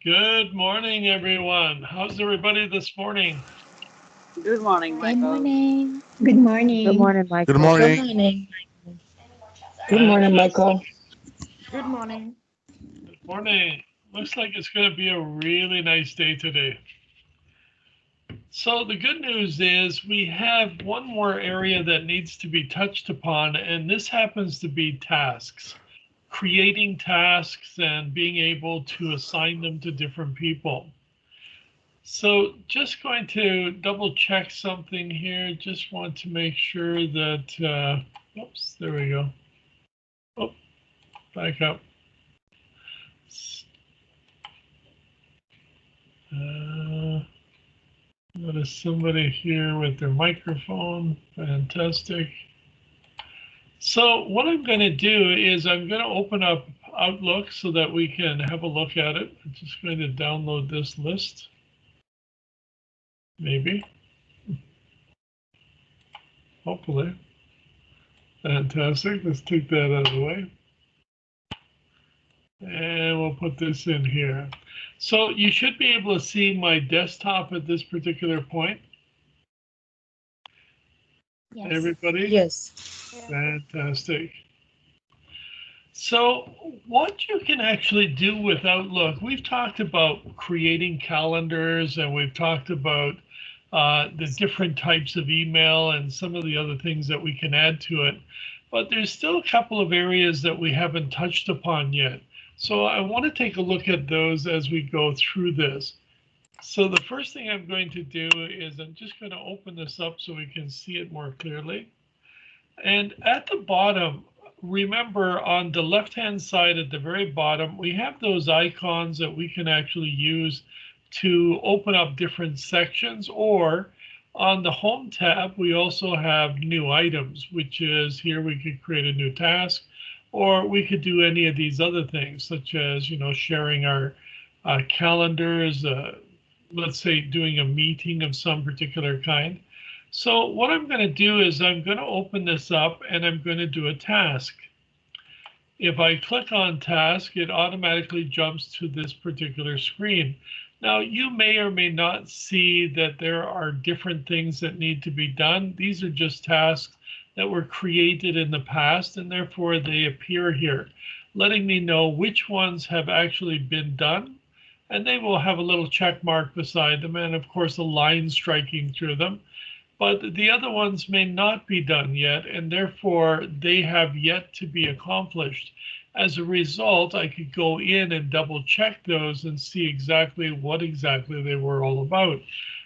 Good morning, everyone. How's everybody this morning? Good morning, Good Michael. morning. Good Good morning. morning, Good Michael. Good morning. morning. Good morning, Michael. Fantastic. Good morning. Good morning. Looks like it's going to be a really nice day today. So the good news is we have one more area that needs to be touched upon, and this happens to be tasks. Creating tasks and being able to assign them to different people. So just going to double check something here. Just want to make sure that, oops, there we go. Oh, back up. Notice somebody here with their microphone. Fantastic. So what I'm going to do is I'm going to open up Outlook so that we can have a look at it. I'm just going to download this list. Maybe. Hopefully. Fantastic. Let's take that out of the way. And we'll put this in here. So you should be able to see my desktop at this particular point. Yes. Everybody? Yes. Yeah. Fantastic. So what you can actually do with Outlook, we've talked about creating calendars and we've talked about the different types of email and some of the other things that we can add to it. But there's still a couple of areas that we haven't touched upon yet. So I want to take a look at those as we go through this. So the first thing I'm going to do is I'm just going to open this up so we can see it more clearly. And at the bottom, remember on the left-hand side at the very bottom, we have those icons that we can actually use to open up different sections, or on the home tab, we also have new items, which is here we could create a new task, or we could do any of these other things, such as, sharing our calendars, let's say doing a meeting of some particular kind. So what I'm going to do is I'm going to open this up and I'm going to do a task. If I click on task, it automatically jumps to this particular screen. Now, you may or may not see that there are different things that need to be done. These are just tasks that were created in the past, and therefore they appear here, letting me know which ones have actually been done. And they will have a little check mark beside them, and of course, a line striking through them. But the other ones may not be done yet, and therefore they have yet to be accomplished. As a result, I could go in and double check those and see exactly what exactly they were all about.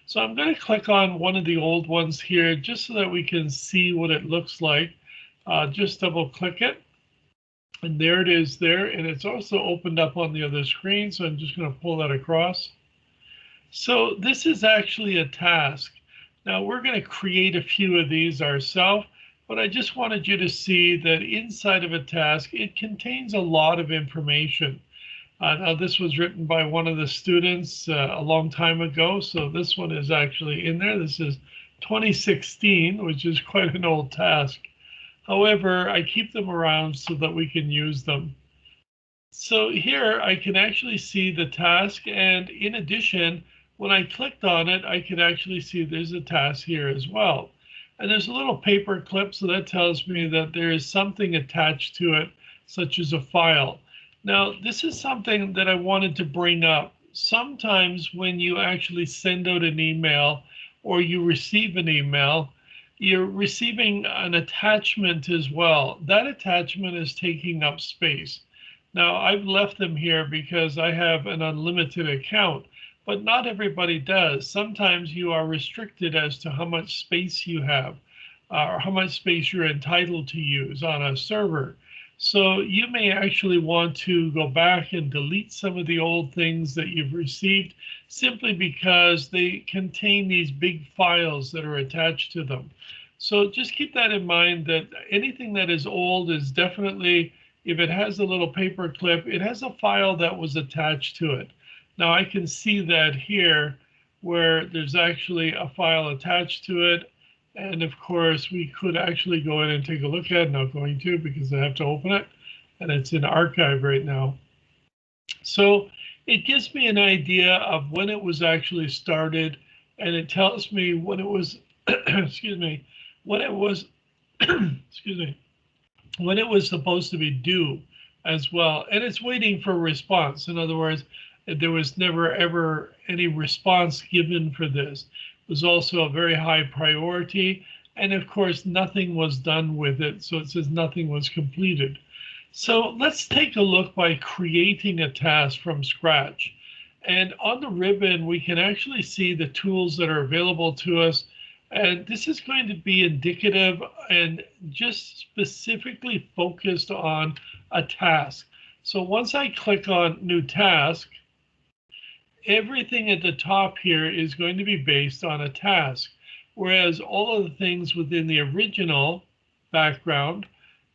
So I'm going to click on one of the old ones here just so that we can see what it looks like. Just double click it. And there it is there. And it's also opened up on the other screen. So I'm just going to pull that across. So this is actually a task. Now we're going to create a few of these ourselves, but I just wanted you to see that inside of a task, it contains a lot of information. Now this was written by one of the students a long time ago, so this one is actually in there. This is 2016, which is quite an old task. However, I keep them around so that we can use them. So here I can actually see the task, and in addition, when I clicked on it, I could actually see there's a task here as well. And there's a little paper clip, so that tells me that there is something attached to it, such as a file. Now, this is something that I wanted to bring up. Sometimes when you actually send out an email or you receive an email, you're receiving an attachment as well. That attachment is taking up space. Now, I've left them here because I have an unlimited account. But not everybody does. Sometimes you are restricted as to how much space you have or how much space you're entitled to use on a server. So you may actually want to go back and delete some of the old things that you've received simply because they contain these big files that are attached to them. So just keep that in mind, that anything that is old is definitely, if it has a little paper clip, it has a file that was attached to it. Now I can see that here where there's actually a file attached to it. And of course, we could actually go in and take a look at it. Not going to because I have to open it and it's in archive right now. So it gives me an idea of when it was actually started, and it tells me when it was, excuse me, when it was, excuse me, when it was supposed to be due as well. And it's waiting for a response. In other words, there was never ever any response given for this. It was also a very high priority. And of course, nothing was done with it. So it says nothing was completed. So let's take a look by creating a task from scratch. And on the ribbon, we can actually see the tools that are available to us. And this is going to be indicative and just specifically focused on a task. So once I click on new task, everything at the top here is going to be based on a task. Whereas all of the things within the original background,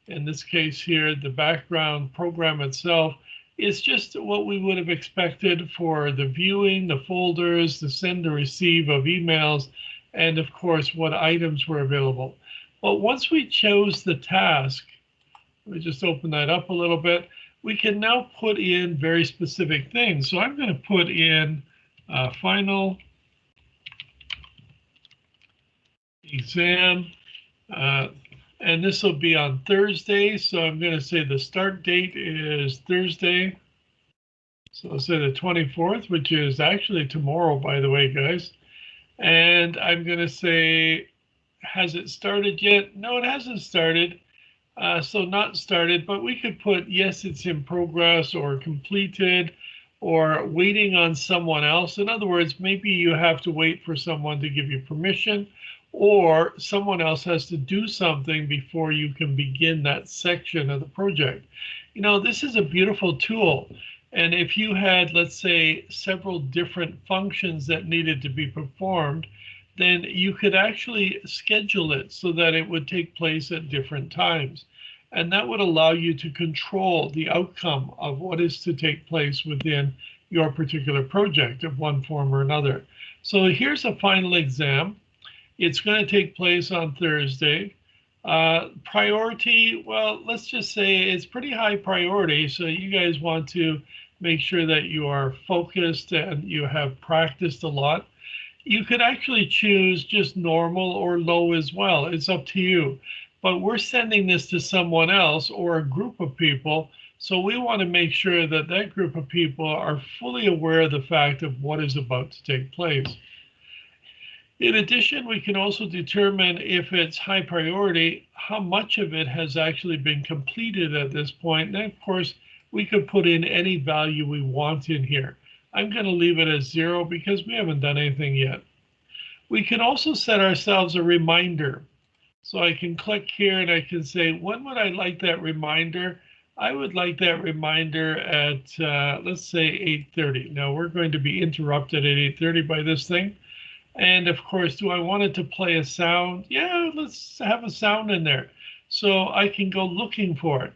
in this case here, the background program itself, is just what we would have expected for the viewing, the folders, the send and receive of emails, and of course, what items were available. But once we chose the task, let me just open that up a little bit, we can now put in very specific things. So I'm going to put in final exam, and this will be on Thursday. So I'm going to say the start date is Thursday. So I'll say the 24th, which is actually tomorrow, by the way, guys. And I'm going to say, has it started yet? No, it hasn't started. So not started, but we could put, yes, it's in progress or completed or waiting on someone else. In other words, maybe you have to wait for someone to give you permission, or someone else has to do something before you can begin that section of the project. You know, this is a beautiful tool. And if you had, let's say, several different functions that needed to be performed, then you could actually schedule it so that it would take place at different times. And that would allow you to control the outcome of what is to take place within your particular project of one form or another. So here's a final exam. It's going to take place on Thursday. Priority, well, let's just say it's pretty high priority. So you guys want to make sure that you are focused and you have practiced a lot. You could actually choose just normal or low as well. It's up to you. But we're sending this to someone else or a group of people. So we want to make sure that that group of people are fully aware of the fact of what is about to take place. In addition, we can also determine if it's high priority, how much of it has actually been completed at this point. And then, of course, we could put in any value we want in here. I'm going to leave it as 0 because we haven't done anything yet. We can also set ourselves a reminder. So I can click here and I can say, when would I like that reminder? I would like that reminder at, let's say 8:30. Now we're going to be interrupted at 8:30 by this thing. And of course, do I want it to play a sound? Yeah, let's have a sound in there. So I can go looking for it.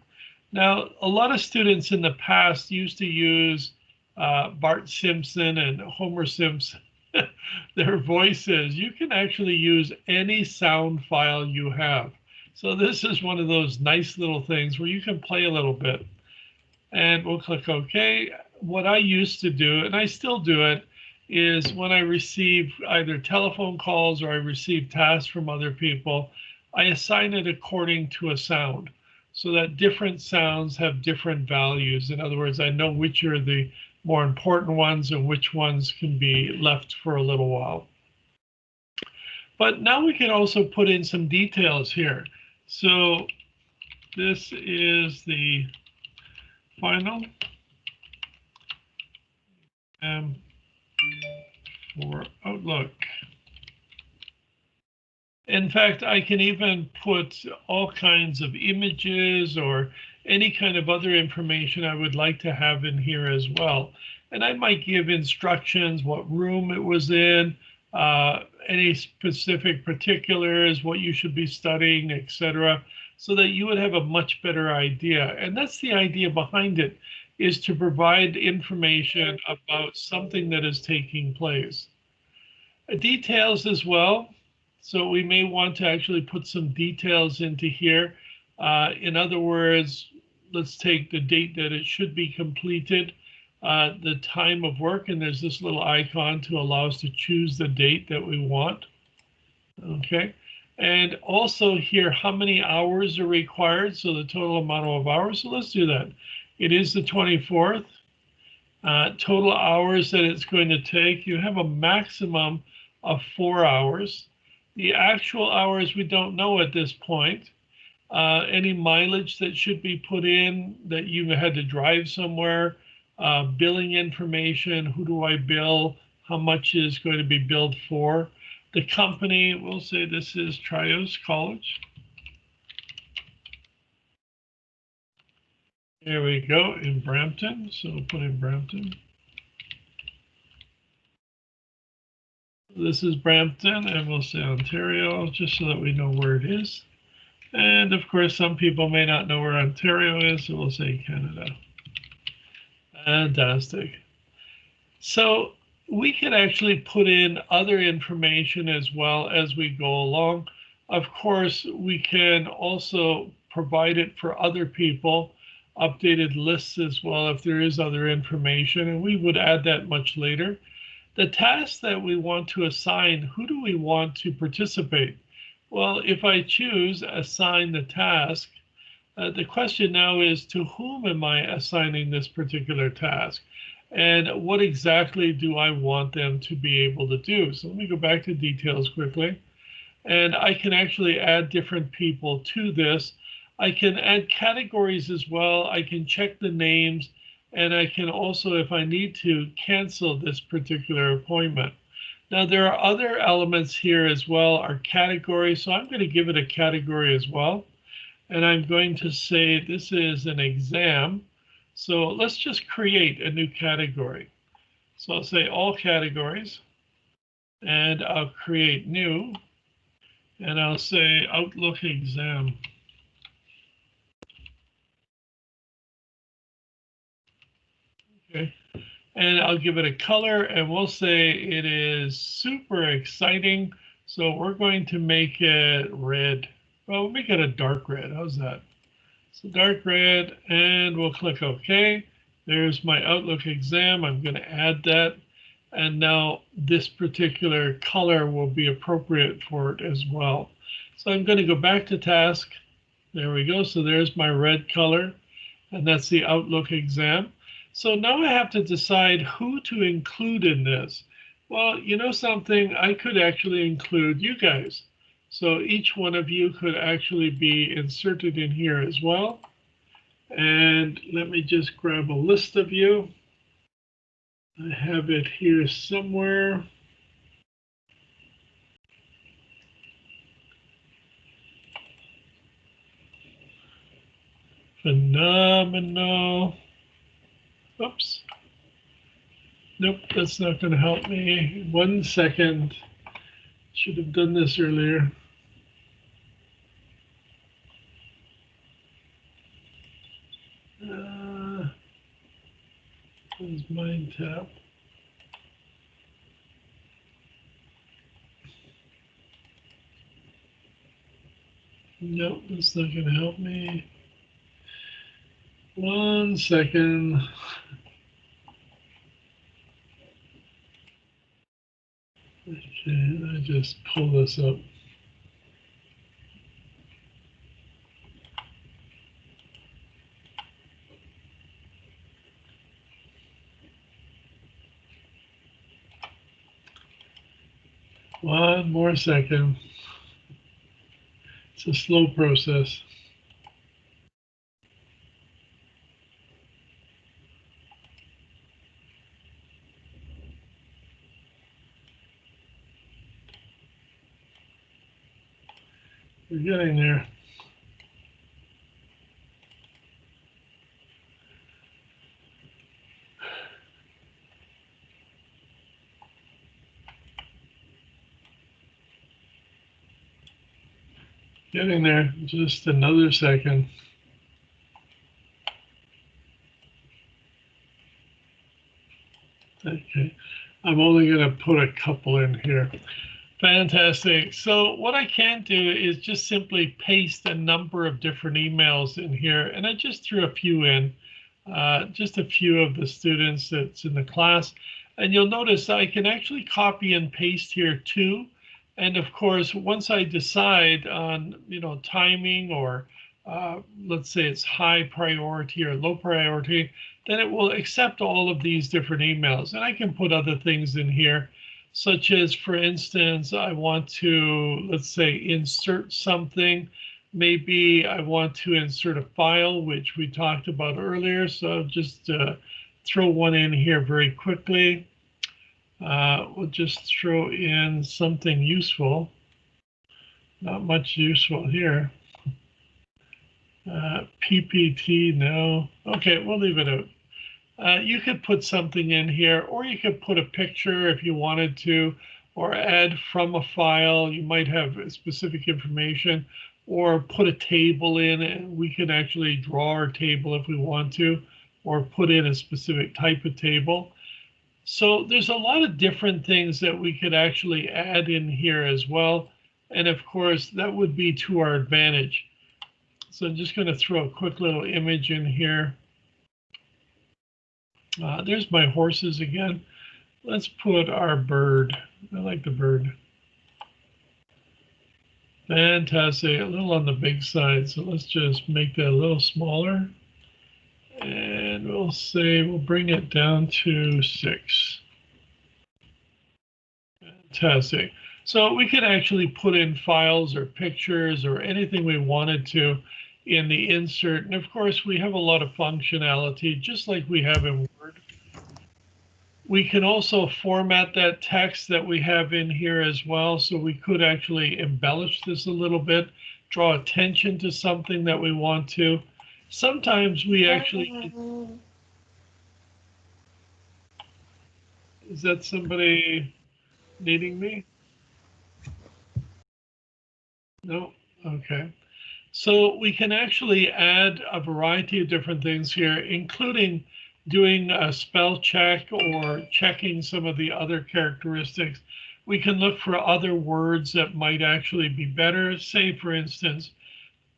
Now, a lot of students in the past used to use Bart Simpson and Homer Simpson, their voices. You can actually use any sound file you have. So this is one of those nice little things where you can play a little bit. And we'll click OK. What I used to do, and I still do it, is when I receive either telephone calls or I receive tasks from other people, I assign it according to a sound, so that different sounds have different values. In other words, I know which are the more important ones and which ones can be left for a little while. But now we can also put in some details here. So this is the final for Outlook. In fact, I can even put all kinds of images or any kind of other information I would like to have in here as well. And I might give instructions, what room it was in, any specific particulars, what you should be studying, etc., so that you would have a much better idea. And that's the idea behind it, is to provide information about something that is taking place. Details as well. So we may want to actually put some details into here. In other words, let's take the date that it should be completed. the time of work, and there's this little icon to allow us to choose the date that we want. Okay. And also here, how many hours are required? So the total amount of hours. So let's do that. It is the 24th. Total hours that it's going to take. You have a maximum of 4 hours. The actual hours we don't know at this point. Any mileage that should be put in that you had to drive somewhere, billing information, who do I bill, how much is going to be billed for. The company, we'll say this is Trios College. There we go, in Brampton, so we'll put in Brampton. This is Brampton, and we'll say Ontario, just so that we know where it is. And of course, some people may not know where Ontario is, so we'll say Canada. Fantastic. So we can actually put in other information as well as we go along. Of course, we can also provide it for other people, updated lists as well if there is other information, and we would add that much later. The task that we want to assign, who do we want to participate? Well, if I choose assign the task, the question now is to whom am I assigning this particular task? And what exactly do I want them to be able to do? So let me go back to details quickly. And I can actually add different people to this. I can add categories as well. I can check the names. And I can also, if I need to, cancel this particular appointment. Now, there are other elements here as well, our category. So I'm going to give it a category as well. And I'm going to say this is an exam. So let's just create a new category. So I'll say all categories, and I'll create new, and I'll say Outlook exam. Okay. And I'll give it a color, and we'll say it is super exciting. So we're going to make it red. Well, we'll make it a dark red. How's that? So dark red, and we'll click OK. There's my Outlook exam. I'm going to add that. And now this particular color will be appropriate for it as well. So I'm going to go back to task. There we go. So there's my red color, and that's the Outlook exam. So now I have to decide who to include in this. Well, you know something? I could actually include you guys. So each one of you could actually be inserted in here as well. And let me just grab a list of you. I have it here somewhere. Phenomenal. Oops. Nope, that's not going to help me. 1 second. Should have done this earlier. Where's Mind tab? Nope, that's not going to help me. 1 second. Okay, I just pull this up. One more second. It's a slow process. We're getting there. Getting there. Just another second. Okay. I'm only going to put a couple in here. Fantastic. So what I can do is just simply paste a number of different emails in here, and I just threw a few in. just a few of the students that's in the class. And you'll notice I can actually copy and paste here too. And of course, once I decide on, timing or let's say it's high priority or low priority, then it will accept all of these different emails. And I can put other things in here, such as, for instance, I want to, let's say, insert something. Maybe I want to insert a file, which we talked about earlier. So just throw one in here very quickly. We'll just throw in something useful. Not much useful here. PPT, no. Okay, we'll leave it out. You could put something in here, or you could put a picture if you wanted to, or add from a file. You might have specific information, or put a table in, and we can actually draw our table if we want to, or put in a specific type of table. So there's a lot of different things that we could actually add in here as well. And of course, that would be to our advantage. So I'm just going to throw a quick little image in here. There's my horses again. Let's put our bird. I like the bird. Fantastic, a little on the big side. So let's just make that a little smaller. And we'll say we'll bring it down to 6. Fantastic. So we could actually put in files or pictures or anything we wanted to in the insert. And of course, we have a lot of functionality, just like we have in Word. We can also format that text that we have in here as well. So we could actually embellish this a little bit, draw attention to something that we want to. Sometimes we actually, is that somebody needing me? No, okay. So we can actually add a variety of different things here, including doing a spell check or checking some of the other characteristics. We can look for other words that might actually be better. Say, for instance,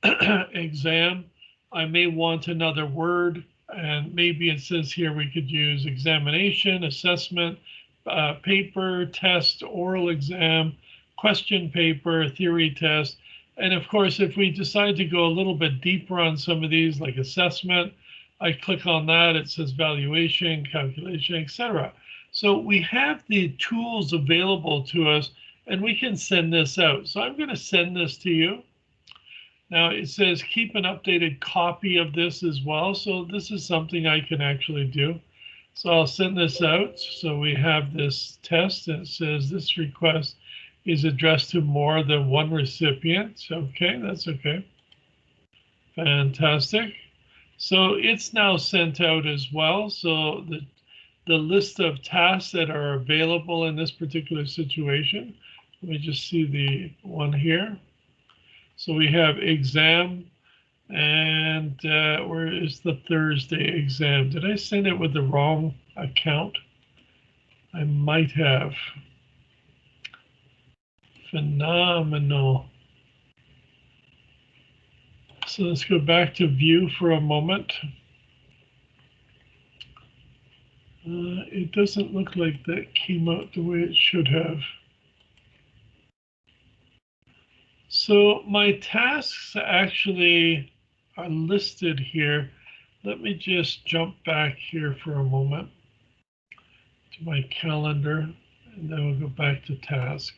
exam. I may want another word, and maybe it says here we could use examination, assessment, paper, test, oral exam, question paper, theory test. And of course, if we decide to go a little bit deeper on some of these, like assessment, I click on that, it says valuation, calculation, etc. So we have the tools available to us, and we can send this out. So I'm going to send this to you. Now it says keep an updated copy of this as well. So this is something I can actually do. So I'll send this out. So we have this test and it says this request is addressed to more than one recipient. Okay, that's okay. Fantastic. So it's now sent out as well. So the list of tasks that are available in this particular situation, let me just see the one here. So we have exam, and where is the Thursday exam? Did I send it with the wrong account? I might have. Phenomenal. So let's go back to view for a moment. It doesn't look like that came out the way it should have. So my tasks actually are listed here. Let me just jump back here for a moment to my calendar, and then we'll go back to task.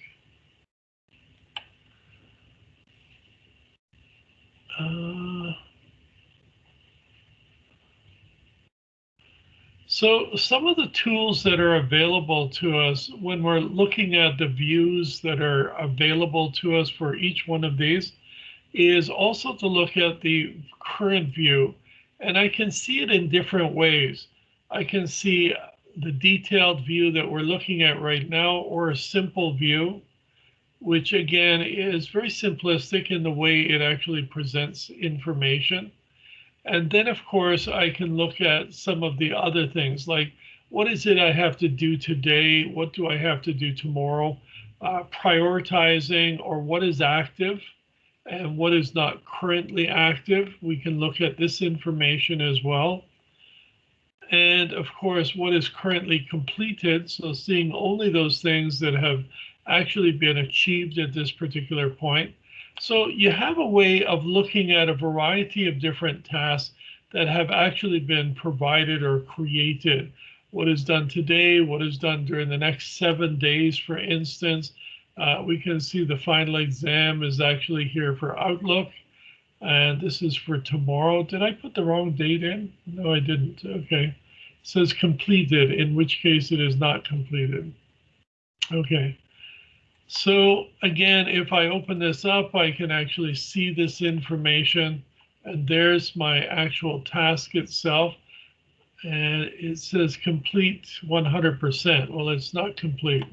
So some of the tools that are available to us when we're looking at the views that are available to us for each one of these is also to look at the current view. And I can see it in different ways. I can see the detailed view that we're looking at right now, or a simple view, which again is very simplistic in the way it actually presents information. And then, of course, I can look at some of the other things, like what is it I have to do today? What do I have to do tomorrow? Prioritizing, or what is active and what is not currently active. We can look at this information as well. And of course, what is currently completed. So seeing only those things that have actually been achieved at this particular point. So you have a way of looking at a variety of different tasks that have actually been provided or created. What is done today, what is done during the next 7 days, for instance. We can see the final exam is actually here for Outlook. And this is for tomorrow. Did I put the wrong date in? No, I didn't. Okay. It says completed, in which case it is not completed. Okay. So again, if I open this up, I can actually see this information. And there's my actual task itself. And it says complete 100%. Well, it's not complete.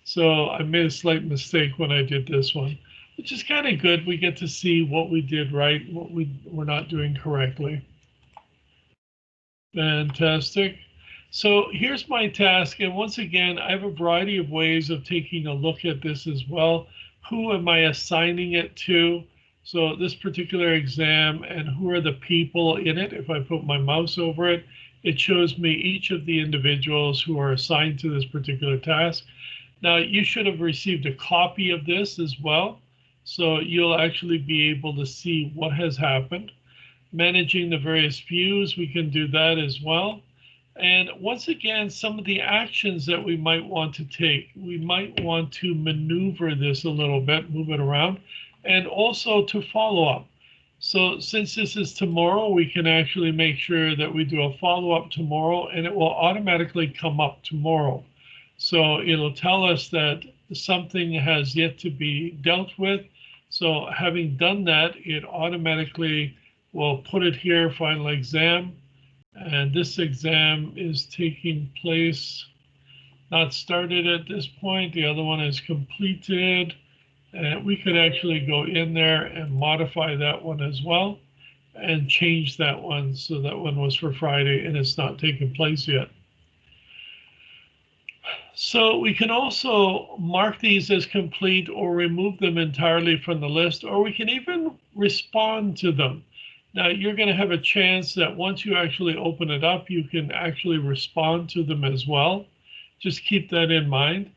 So I made a slight mistake when I did this one, which is kind of good. We get to see what we did right, what we were not doing correctly. Fantastic. So here's my task. And once again, I have a variety of ways of taking a look at this as well. Who am I assigning it to? So this particular exam, and who are the people in it? If I put my mouse over it, it shows me each of the individuals who are assigned to this particular task. Now, you should have received a copy of this as well, so you'll actually be able to see what has happened. Managing the various views, we can do that as well. And once again, some of the actions that we might want to take, we might want to maneuver this a little bit, move it around, and also to follow up. So since this is tomorrow, we can actually make sure that we do a follow-up tomorrow, and it will automatically come up tomorrow. So it'll tell us that something has yet to be dealt with. So having done that, it automatically will put it here, final exam. And this exam is taking place, not started at this point. The other one is completed. And we could actually go in there and modify that one as well and change that one. So that one was for Friday and it's not taking place yet. So we can also mark these as complete or remove them entirely from the list, or we can even respond to them. Now you're going to have a chance that once you actually open it up, you can actually respond to them as well. Just keep that in mind.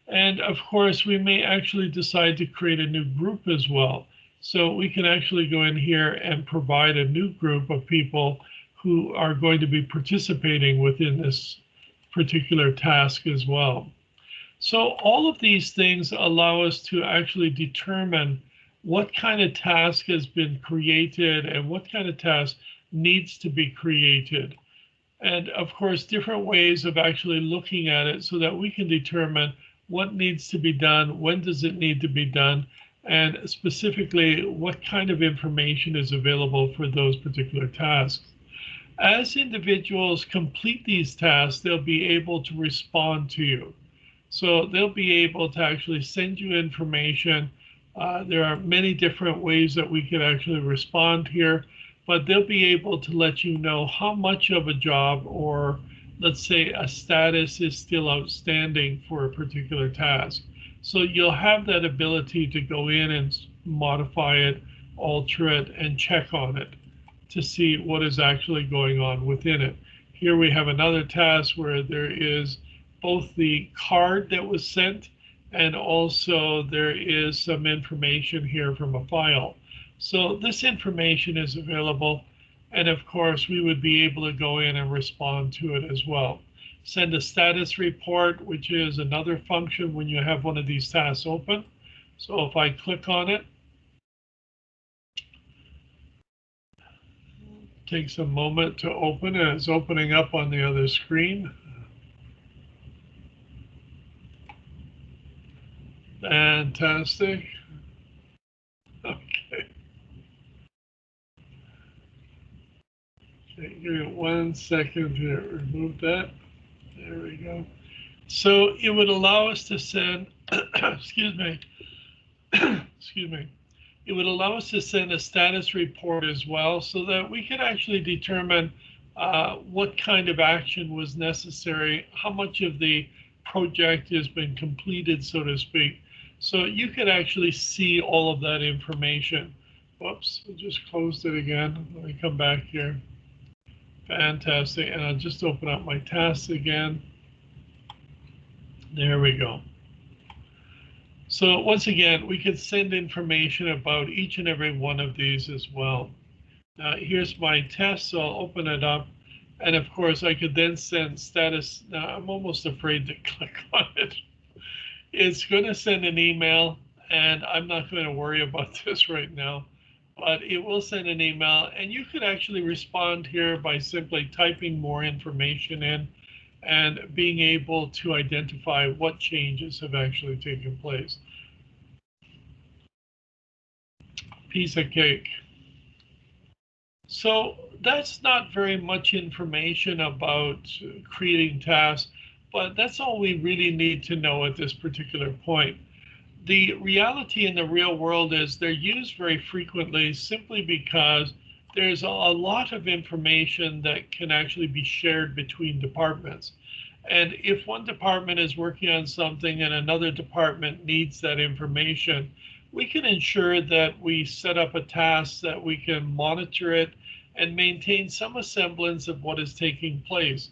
And of course, we may actually decide to create a new group as well. So we can actually go in here and provide a new group of people who are going to be participating within this particular task as well. So all of these things allow us to actually determine what kind of task has been created and what kind of task needs to be created. And of course, different ways of actually looking at it so that we can determine what needs to be done, when does it need to be done, and specifically what kind of information is available for those particular tasks. As individuals complete these tasks, they'll be able to respond to you. So they'll be able to actually send you information. There are many different ways that we can actually respond here, but they'll be able to let you know how much of a job, or let's say a status, is still outstanding for a particular task. So you'll have that ability to go in and modify it, alter it, and check on it to see what is actually going on within it. Here we have another task where there is both the card that was sent and also there is some information here from a file. So this information is available, and of course we would be able to go in and respond to it as well. Send a status report, which is another function when you have one of these tasks open. So if I click on it, takes a moment to open, and it's opening up on the other screen. Fantastic. Okay. Okay, give me 1 second to remove that. There we go. So it would allow us to send, excuse me, excuse me. It would allow us to send a status report as well so that we could actually determine what kind of action was necessary, how much of the project has been completed, so to speak. So you could actually see all of that information. Whoops, I just closed it again. Let me come back here. Fantastic. And I'll just open up my tasks again. There we go. So once again, we could send information about each and every one of these as well. Here's my test, so I'll open it up. And of course, I could then send status. Now, I'm almost afraid to click on it. It's going to send an email, and I'm not going to worry about this right now, but it will send an email. And you could actually respond here by simply typing more information in and being able to identify what changes have actually taken place. Piece of cake. So that's not very much information about creating tasks, but that's all we really need to know at this particular point. The reality in the real world is they're used very frequently simply because there's a lot of information that can actually be shared between departments. And if one department is working on something and another department needs that information, we can ensure that we set up a task that we can monitor it and maintain some semblance of what is taking place.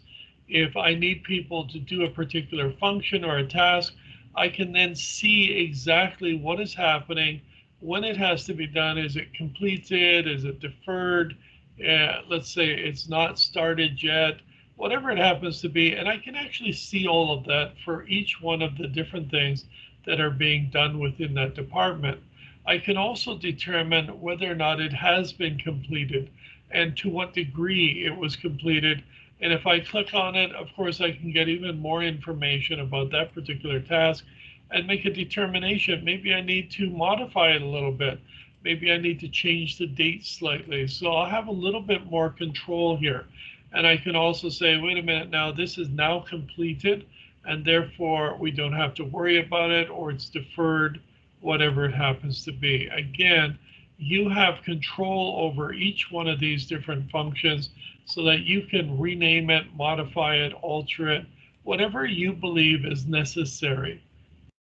If I need people to do a particular function or a task, I can then see exactly what is happening, when it has to be done. Is it completed? Is it deferred? Let's say it's not started yet, whatever it happens to be. And I can actually see all of that for each one of the different things that are being done within that department. I can also determine whether or not it has been completed and to what degree it was completed. And if I click on it, of course, I can get even more information about that particular task and make a determination. Maybe I need to modify it a little bit. Maybe I need to change the date slightly. So I'll have a little bit more control here. And I can also say, wait a minute, now this is now completed, and therefore we don't have to worry about it, or it's deferred, whatever it happens to be. Again, you have control over each one of these different functions so that you can rename it, modify it, alter it, whatever you believe is necessary.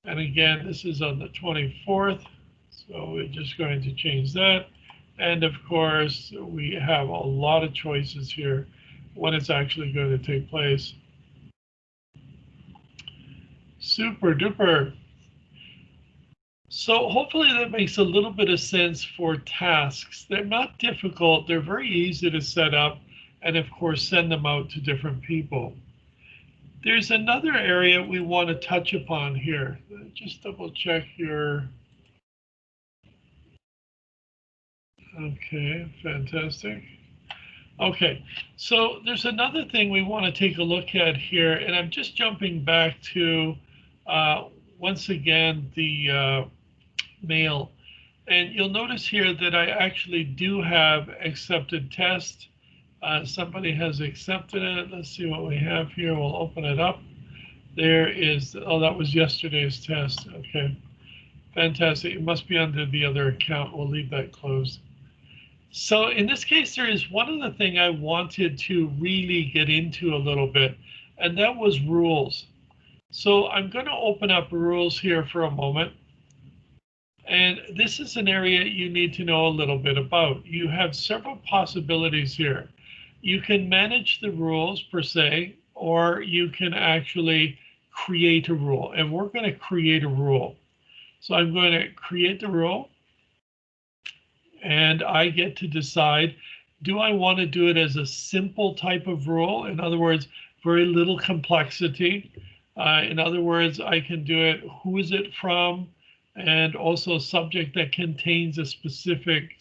And again, this is on the 24th, so we're just going to change that. And of course, we have a lot of choices here when it's actually going to take place. Super duper. So hopefully that makes a little bit of sense for tasks. They're not difficult. They're very easy to set up and of course send them out to different people. There's another area we want to touch upon here. Just double check your. Okay, fantastic. Okay, so there's another thing we want to take a look at here, and I'm just jumping back to, once again, the mail. And you'll notice here that I actually do have accepted test. Somebody has accepted it. Let's see what we have here. We'll open it up. There is, oh, that was yesterday's test. Okay, fantastic. It must be under the other account. We'll leave that closed. So in this case, there is one other thing I wanted to really get into a little bit, and that was rules. So I'm going to open up rules here for a moment. And this is an area you need to know a little bit about. You have several possibilities here. You can manage the rules per se, or you can actually create a rule. And we're going to create a rule. So I'm going to create the rule. And I get to decide, do I want to do it as a simple type of rule? In other words, very little complexity. In other words, I can do it, who is it from? And also subject that contains a specific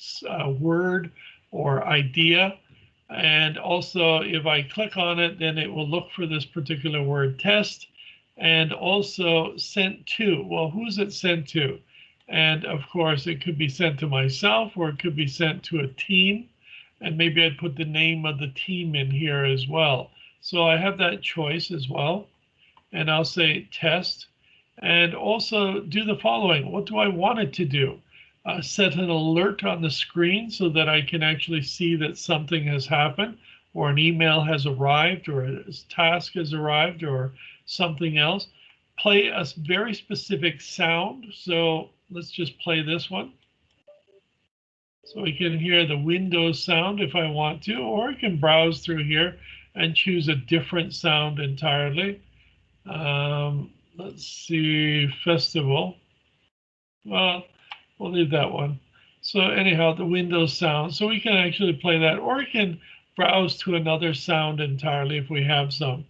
word or idea. And also, if I click on it, then it will look for this particular word test. And also sent to, well, who's it sent to? And of course, it could be sent to myself, or it could be sent to a team. And maybe I'd put the name of the team in here as well. So I have that choice as well. And I'll say test. And also do the following. What do I want it to do? Set an alert on the screen so that I can actually see that something has happened, or an email has arrived, or a task has arrived, or something else. Play a very specific sound. So let's just play this one. So we can hear the Windows sound if I want to, or I can browse through here and choose a different sound entirely. Let's see, festival. Well, we'll leave that one. So anyhow, the Windows sound. So we can actually play that, or we can browse to another sound entirely if we have some.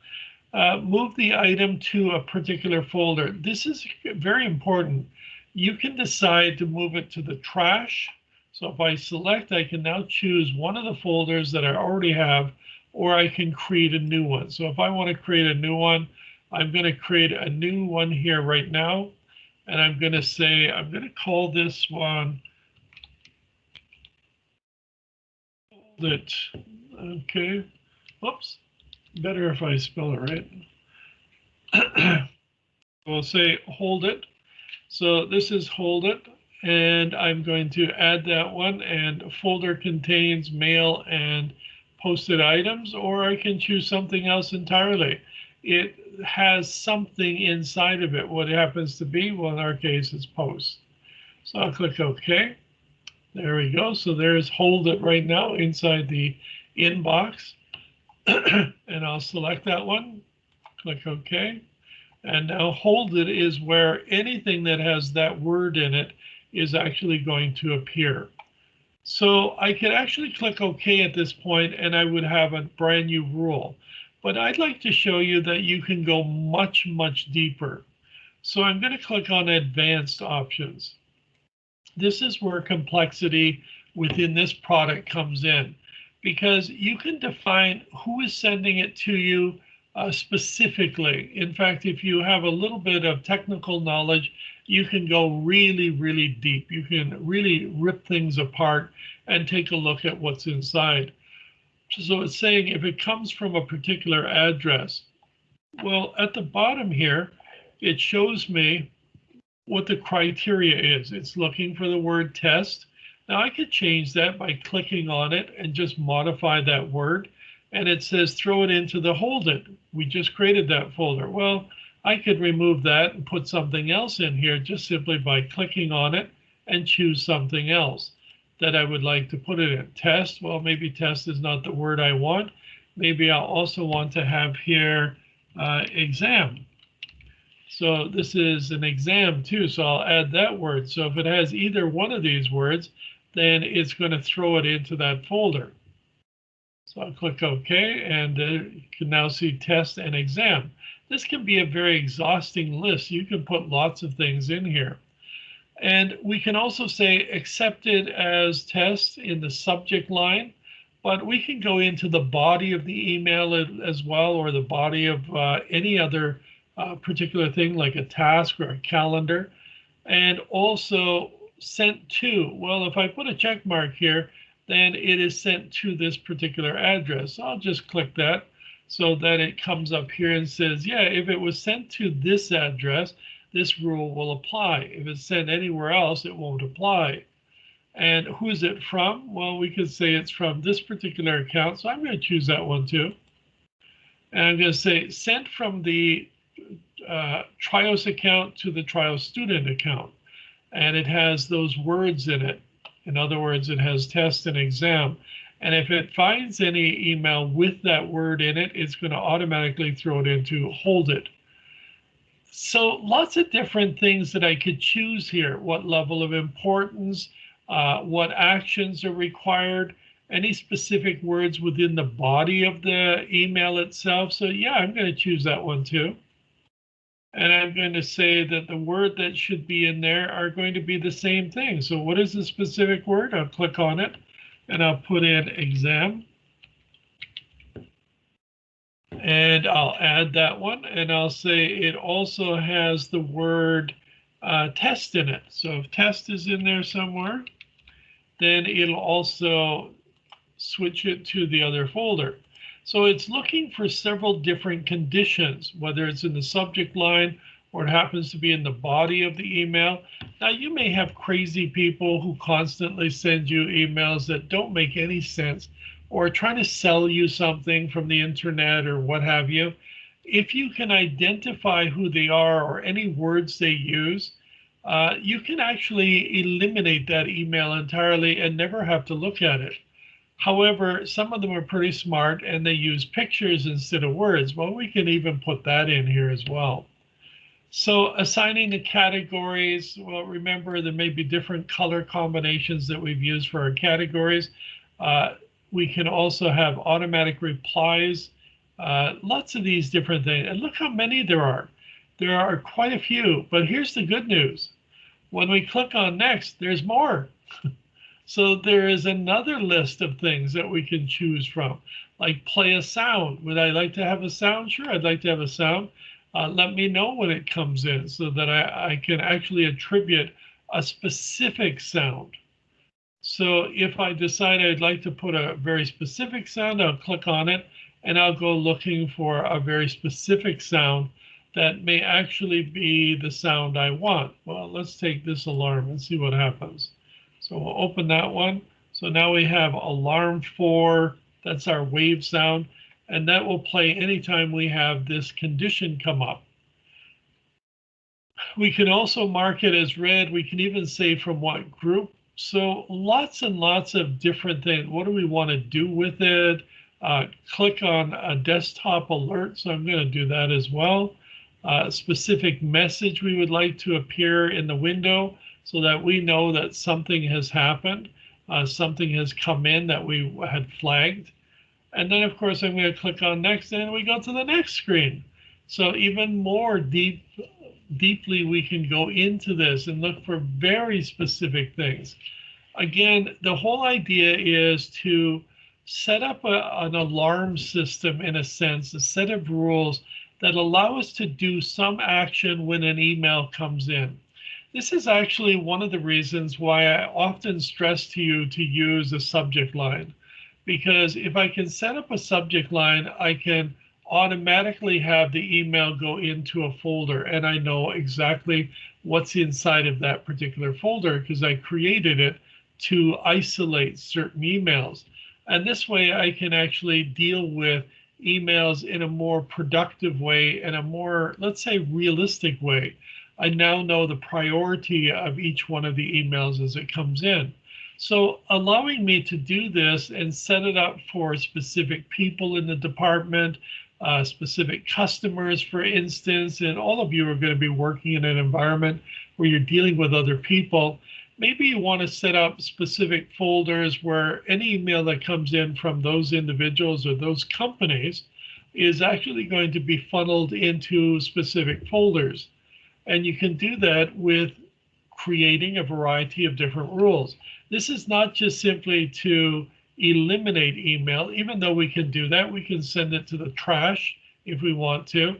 Move the item to a particular folder. This is very important. You can decide to move it to the trash. So if I select, I can now choose one of the folders that I already have, or I can create a new one. So if I want to create a new one, I'm going to create a new one here right now. And I'm going to say, I'm going to call this one, okay, whoops, better if I spell it right. We'll say hold it. So this is hold it, and I'm going to add that one, and folder contains mail and posted items, or I can choose something else entirely. It has something inside of it. What it happens to be, well, in our case, it's post. So I'll click OK. There we go. So there's hold it right now inside the inbox. And I'll select that one, click OK. And now hold it is where anything that has that word in it is actually going to appear. So I could actually click OK at this point and I would have a brand new rule. But I'd like to show you that you can go much, much deeper. So I'm going to click on advanced options. This is where complexity within this product comes in, because you can define who is sending it to you specifically. In fact, if you have a little bit of technical knowledge, you can go really, really deep. You can really rip things apart and take a look at what's inside. So it's saying if it comes from a particular address, well, at the bottom here, it shows me what the criteria is. It's looking for the word test. Now I could change that by clicking on it and just modify that word. And it says throw it into the hold it. We just created that folder. Well, I could remove that and put something else in here just simply by clicking on it and choose something else that I would like to put it in. Test, well, maybe test is not the word I want. Maybe I'll also want to have here exam. So this is an exam too, so I'll add that word. So if it has either one of these words, then it's going to throw it into that folder. So I'll click OK, and you can now see test and exam. This can be a very exhausting list. You can put lots of things in here. And we can also say accepted as test in the subject line, but we can go into the body of the email as well, or the body of any other particular thing like a task or a calendar. And also sent to, well, if I put a check mark here, then it is sent to this particular address. I'll just click that so that it comes up here and says, yeah, if it was sent to this address, this rule will apply. If it's sent anywhere else, it won't apply. And who is it from? Well, we could say it's from this particular account. So I'm going to choose that one too. And I'm going to say sent from the Trios account to the Trios student account. And it has those words in it. In other words, it has test and exam. And if it finds any email with that word in it, it's going to automatically throw it into hold it. So lots of different things that I could choose here. What level of importance, what actions are required, any specific words within the body of the email itself. So yeah, I'm going to choose that one too. And I'm going to say that the word that should be in there are going to be the same thing. So what is the specific word? I'll click on it and I'll put in exam. And I'll add that one and I'll say it also has the word test in it. So if test is in there somewhere, then it'll also switch it to the other folder. So it's looking for several different conditions, whether it's in the subject line or it happens to be in the body of the email. Now, you may have crazy people who constantly send you emails that don't make any sense or trying to sell you something from the internet or what have you. If you can identify who they are or any words they use, you can actually eliminate that email entirely and never have to look at it. However, some of them are pretty smart and they use pictures instead of words. Well, we can even put that in here as well. So assigning the categories, well, remember there may be different color combinations that we've used for our categories. We can also have automatic replies, lots of these different things. And look how many there are. There are quite a few, but here's the good news. When we click on next, there's more. So there is another list of things that we can choose from, like play a sound. Would I like to have a sound? Sure, I'd like to have a sound. Let me know when it comes in so that I can actually attribute a specific sound. So if I decide I'd like to put a very specific sound, I'll click on it and I'll go looking for a very specific sound that may actually be the sound I want. Well, let's take this alarm and see what happens. So we'll open that one. So now we have alarm 4, that's our wave sound, and that will play anytime we have this condition come up. We can also mark it as red. We can even say from what group. So lots and lots of different things. What do we want to do with it? Click on a desktop alert. So I'm going to do that as well. Specific message we would like to appear in the window so that we know that something has happened. Something has come in that we had flagged. And then, of course, I'm going to click on next and we go to the next screen. So even more deeply we can go into this and look for very specific things. Again, the whole idea is to set up an alarm system, in a sense, a set of rules that allow us to do some action when an email comes in. This is actually one of the reasons why I often stress to you to use a subject line. Because if I can set up a subject line, I can automatically have the email go into a folder and I know exactly what's inside of that particular folder because I created it to isolate certain emails. And this way I can actually deal with emails in a more productive way and a more, let's say, realistic way. I now know the priority of each one of the emails as it comes in. So allowing me to do this and set it up for specific people in the department, specific customers, for instance, and all of you are going to be working in an environment where you're dealing with other people. Maybe you want to set up specific folders where any email that comes in from those individuals or those companies is actually going to be funneled into specific folders. And you can do that with creating a variety of different rules. This is not just simply to eliminate email, even though we can do that. We can send it to the trash if we want to.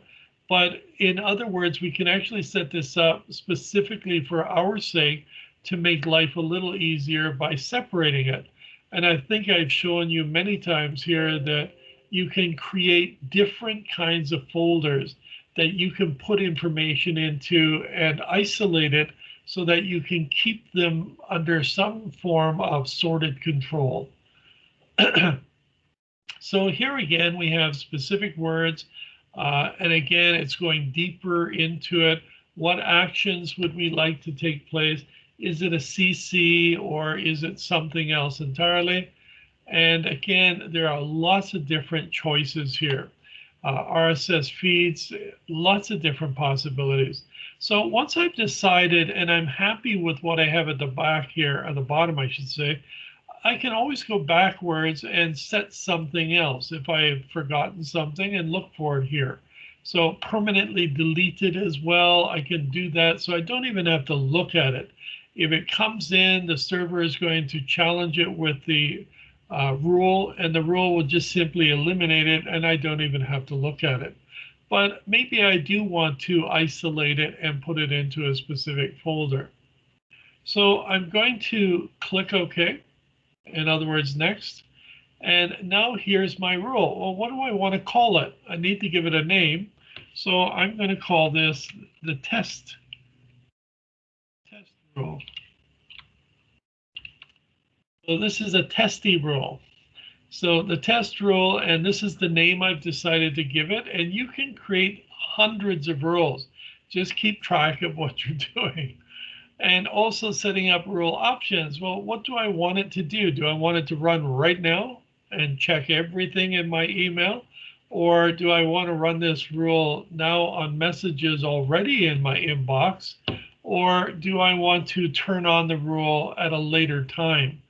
But in other words, we can actually set this up specifically for our sake to make life a little easier by separating it. And I think I've shown you many times here that you can create different kinds of folders that you can put information into and isolate it so that you can keep them under some form of sorted control. So here again, we have specific words. And again, it's going deeper into it. What actions would we like to take place? Is it a CC or is it something else entirely? And again, there are lots of different choices here. RSS feeds, lots of different possibilities. So once I've decided and I'm happy with what I have at the back here, at the bottom, I should say, I can always go backwards and set something else if I have forgotten something and look for it here. So permanently delete it as well. I can do that so I don't even have to look at it. If it comes in, the server is going to challenge it with the rule, and the rule will just simply eliminate it, and I don't even have to look at it. But maybe I do want to isolate it and put it into a specific folder. So I'm going to click OK. In other words, next. And now here's my rule. Well, what do I want to call it? I need to give it a name. So I'm going to call this the test rule. So this is a testy rule. So the test rule, and this is the name I've decided to give it. And you can create hundreds of rules. Just keep track of what you're doing. And also setting up rule options. Well, what do I want it to do? Do I want it to run right now and check everything in my email? Or do I want to run this rule now on messages already in my inbox? Or do I want to turn on the rule at a later time?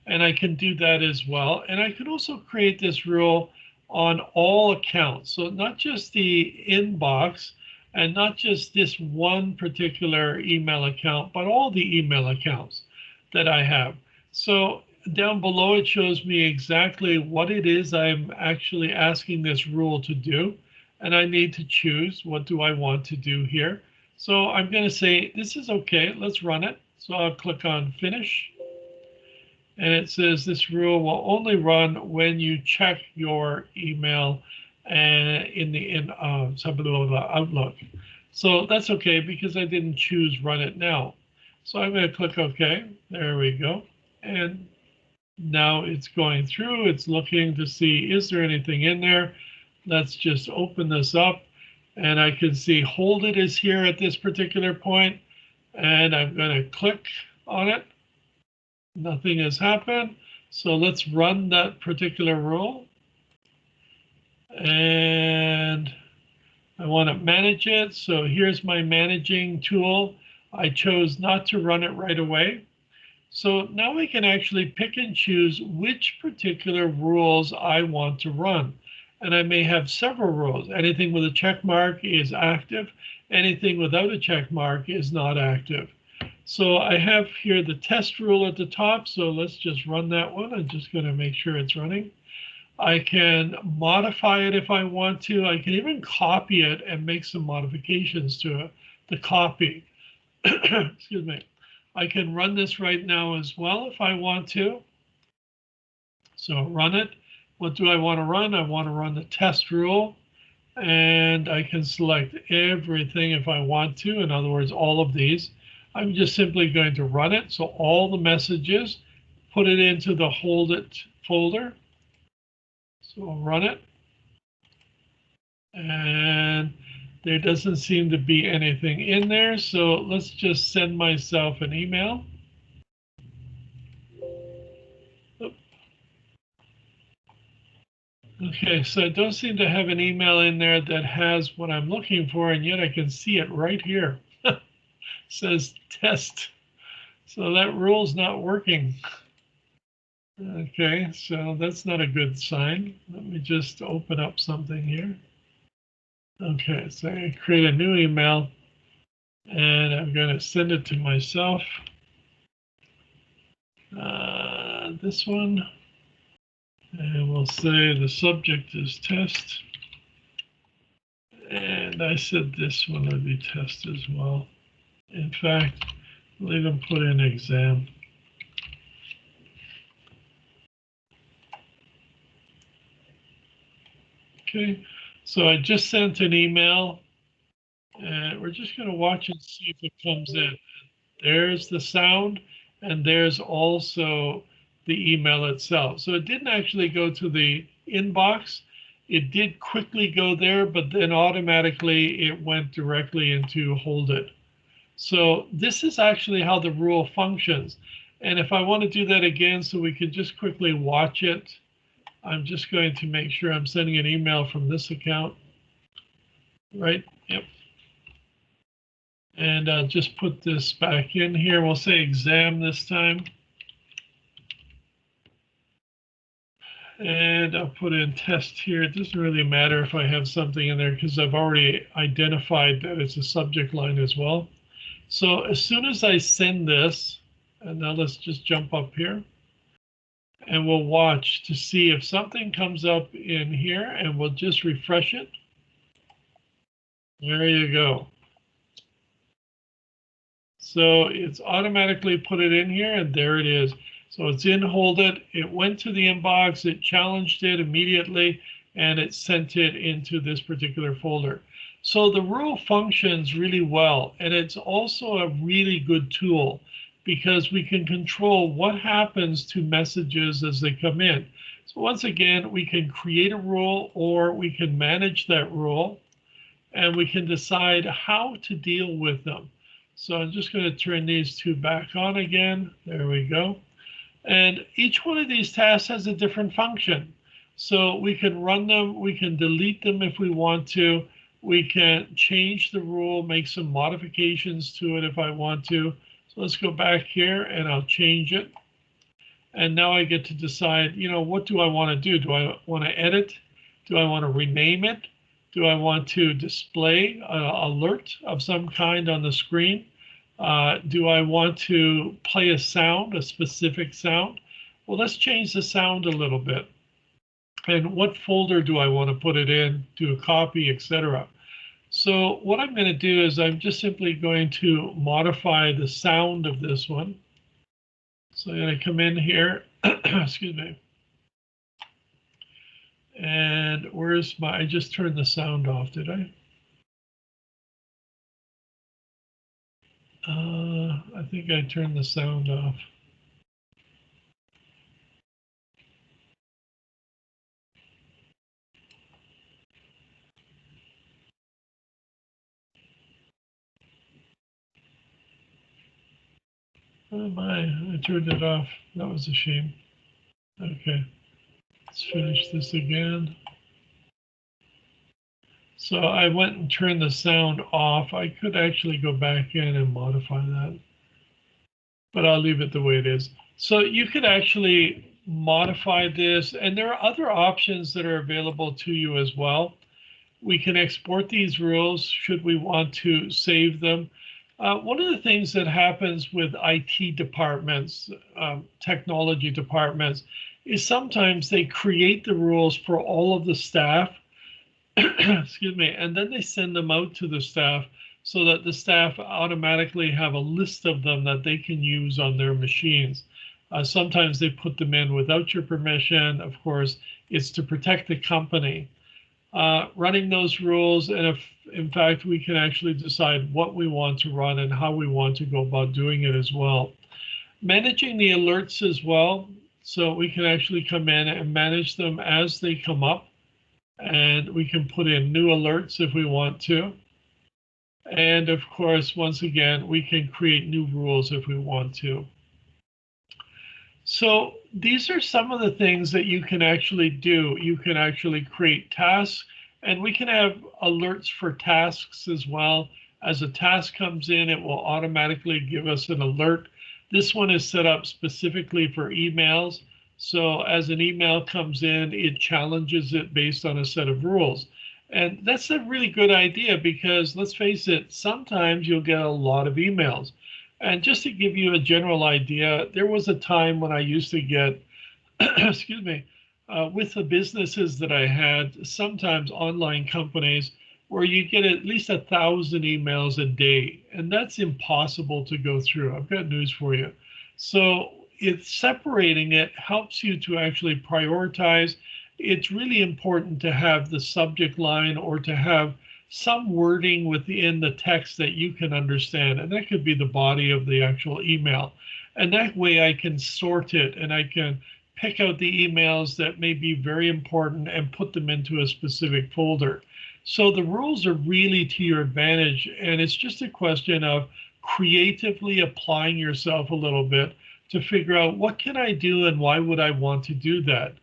And I can do that as well. And I could also create this rule on all accounts. So not just the inbox, and not just this one particular email account, but all the email accounts that I have. So down below, it shows me exactly what it is I'm actually asking this rule to do. And I need to choose what do I want to do here. So I'm going to say, this is OK, let's run it. So I'll click on finish. And it says this rule will only run when you check your email in Outlook. So that's OK because I didn't choose run it now. So I'm going to click OK. There we go. And now it's going through. It's looking to see, is there anything in there? Let's just open this up. And I can see hold it is here at this particular point. And I'm going to click on it. Nothing has happened. So let's run that particular rule. And I want to manage it. So here's my managing tool. I chose not to run it right away. So now we can actually pick and choose which particular rules I want to run. And I may have several rules. Anything with a check mark is active. Anything without a check mark is not active. So I have here the test rule at the top. So let's just run that one. I'm just going to make sure it's running. I can modify it if I want to. I can even copy it and make some modifications to it, the copy. Excuse me. I can run this right now as well if I want to. So run it. What do I want to run? I want to run the test rule. And I can select everything if I want to. In other words, all of these. I'm just simply going to run it. So all the messages, put it into the hold it folder. So I'll run it. And there doesn't seem to be anything in there. So let's just send myself an email. Okay, so I don't seem to have an email in there that has what I'm looking for, and yet I can see it right here. It says test. So that rule's not working. Okay, so that's not a good sign. Let me just open up something here. Okay, so I create a new email, and I'm going to send it to myself. This one. And we'll say the subject is test. And I said this one would be test as well. In fact, we'll even put in exam. Okay, so I just sent an email. And we're just going to watch and see if it comes in. There's the sound, and there's also the email itself. So it didn't actually go to the inbox. It did quickly go there, but then automatically it went directly into hold it. So this is actually how the rule functions. And if I want to do that again, so we can just quickly watch it, I'm just going to make sure I'm sending an email from this account. Right? Yep. And I'll just put this back in here. We'll say exam this time. And I'll put in test here. It doesn't really matter if I have something in there because I've already identified that it's a subject line as well. So as soon as I send this, and now let's just jump up here. And we'll watch to see if something comes up in here, and we'll just refresh it. There you go. So it's automatically put it in here, and there it is. So it's in hold it. It went to the inbox, it challenged it immediately, and it sent it into this particular folder. So the rule functions really well, and it's also a really good tool because we can control what happens to messages as they come in. So once again, we can create a rule or we can manage that rule, and we can decide how to deal with them. So I'm just going to turn these two back on again. There we go. And each one of these tasks has a different function. So we can run them, we can delete them if we want to. We can change the rule, make some modifications to it if I want to. So let's go back here and I'll change it. And now I get to decide, what do I want to do? Do I want to edit? Do I want to rename it? Do I want to display an alert of some kind on the screen? Do I want to play a sound, a specific sound? Well, let's change the sound a little bit. And what folder do I want to put it in, do a copy, etc. So what I'm going to do is I'm just simply going to modify the sound of this one. So I'm going to come in here, excuse me. And where's I just turned the sound off, did I? I think I turned the sound off. Oh my, I turned it off. That was a shame. Okay, let's finish this again. So I went and turned the sound off. I could actually go back in and modify that, but I'll leave it the way it is. So you could actually modify this, and there are other options that are available to you as well. We can export these rules should we want to save them. One of the things that happens with IT departments, technology departments, is sometimes they create the rules for all of the staff, excuse me, and then they send them out to the staff so that the staff automatically have a list of them that they can use on their machines. Sometimes they put them in without your permission. Of course, it's to protect the company. Running those rules, and if in fact we can actually decide what we want to run and how we want to go about doing it as well. Managing the alerts as well, so we can actually come in and manage them as they come up, and we can put in new alerts if we want to. And of course, once again, we can create new rules if we want to. So these are some of the things that you can actually do. You can actually create tasks, and we can have alerts for tasks as well. As a task comes in, it will automatically give us an alert. This one is set up specifically for emails. So as an email comes in, it challenges it based on a set of rules. And that's a really good idea because let's face it, sometimes you'll get a lot of emails. And just to give you a general idea, there was a time when I used to get, excuse me, with the businesses that I had, sometimes online companies, where you get at least 1,000 emails a day. And that's impossible to go through. I've got news for you. So it's separating it helps you to actually prioritize. It's really important to have the subject line or to have some wording within the text that you can understand, and that could be the body of the actual email. And that way I can sort it and I can pick out the emails that may be very important and put them into a specific folder. So the rules are really to your advantage, and it's just a question of creatively applying yourself a little bit to figure out what can I do and why would I want to do that.